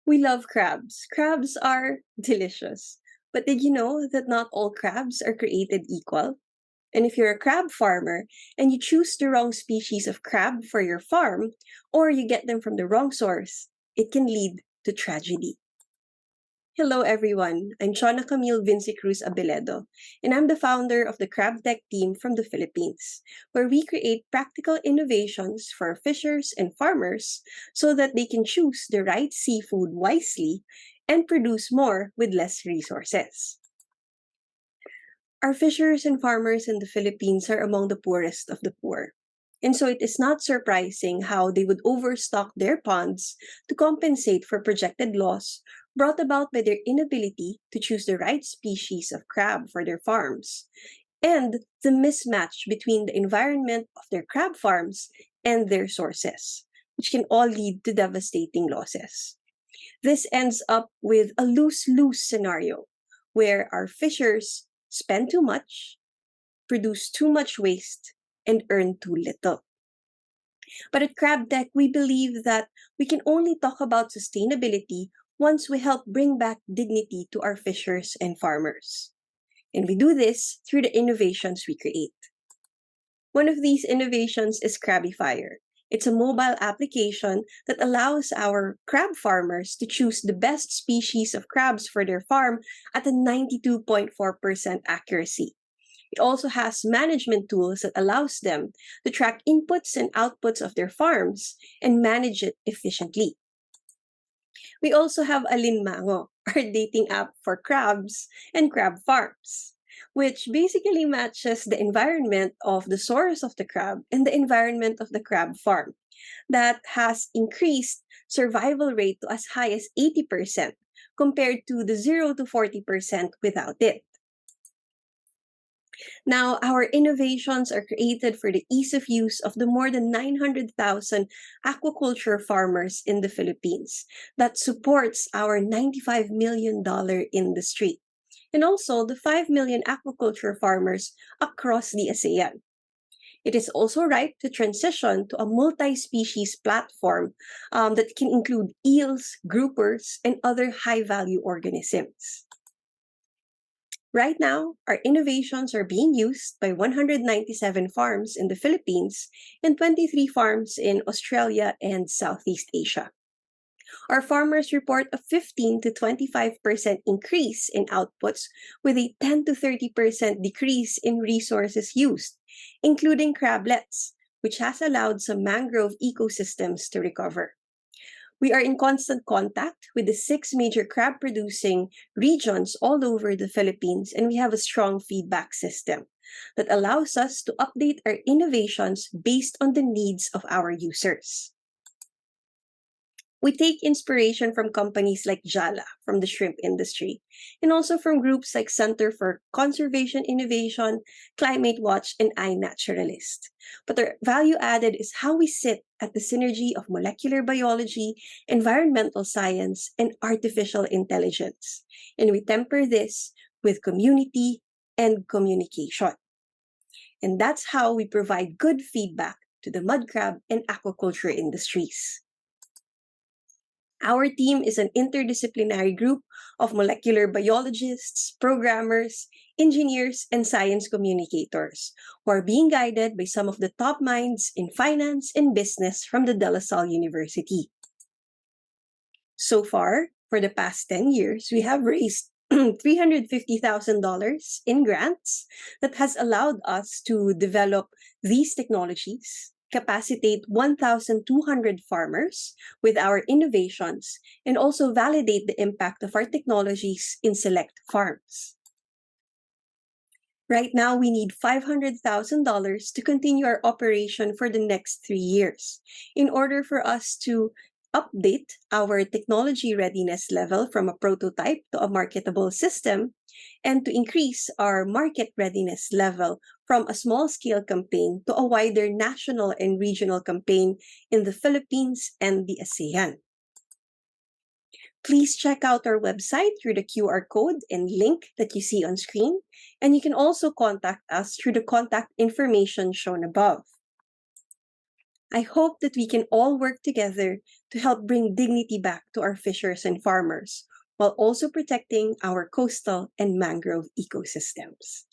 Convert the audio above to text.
We love crabs. Crabs are delicious. But did you know that not all crabs are created equal? And if you're a crab farmer and you choose the wrong species of crab for your farm, or you get them from the wrong source, it can lead to tragedy. Hello everyone, I'm Shona Camille Vinci Cruz Abeledo, and I'm the founder of the CrabTECH team from the Philippines, where we create practical innovations for fishers and farmers so that they can choose the right seafood wisely and produce more with less resources. Our fishers and farmers in the Philippines are among the poorest of the poor. And so it is not surprising how they would overstock their ponds to compensate for projected loss brought about by their inability to choose the right species of crab for their farms, and the mismatch between the environment of their crab farms and their sources, which can all lead to devastating losses. This ends up with a lose-lose scenario where our fishers spend too much, produce too much waste, and earn too little. But at CrabTECH, we believe that we can only talk about sustainability once we help bring back dignity to our fishers and farmers. And we do this through the innovations we create. One of these innovations is Crabifier. It's a mobile application that allows our crab farmers to choose the best species of crabs for their farm at a 92.4% accuracy. It also has management tools that allows them to track inputs and outputs of their farms and manage it efficiently. We also have Alinmango, our dating app for crabs and crab farms, which basically matches the environment of the source of the crab and the environment of the crab farm. That has increased survival rate to as high as 80% compared to the 0 to 40% without it. Now, our innovations are created for the ease of use of the more than 900,000 aquaculture farmers in the Philippines that supports our $95 million industry, and also the 5 million aquaculture farmers across the ASEAN. It is also ripe to transition to a multi-species platform that can include eels, groupers, and other high-value organisms. Right now, our innovations are being used by 197 farms in the Philippines and 23 farms in Australia and Southeast Asia. Our farmers report a 15 to 25% increase in outputs with a 10 to 30% decrease in resources used, including crablets, which has allowed some mangrove ecosystems to recover. We are in constant contact with the 6 major crab-producing regions all over the Philippines, and we have a strong feedback system that allows us to update our innovations based on the needs of our users. We take inspiration from companies like Jala from the shrimp industry, and also from groups like Center for Conservation Innovation, Climate Watch, and iNaturalist. But our value added is how we sit at the synergy of molecular biology, environmental science, and artificial intelligence. And we temper this with community and communication. And that's how we provide good feedback to the mud crab and aquaculture industries. Our team is an interdisciplinary group of molecular biologists, programmers, engineers, and science communicators who are being guided by some of the top minds in finance and business from the De La Salle University. So far, for the past 10 years, we have raised $350,000 in grants that has allowed us to develop these technologies, capacitate 1,200 farmers with our innovations, and also validate the impact of our technologies in select farms. Right now, we need $500,000 to continue our operation for the next 3 years in order for us to update our technology readiness level from a prototype to a marketable system, and to increase our market readiness level from a small-scale campaign to a wider national and regional campaign in the Philippines and the ASEAN. Please check out our website through the QR code and link that you see on screen, and you can also contact us through the contact information shown above. I hope that we can all work together to help bring dignity back to our fishers and farmers, while also protecting our coastal and mangrove ecosystems.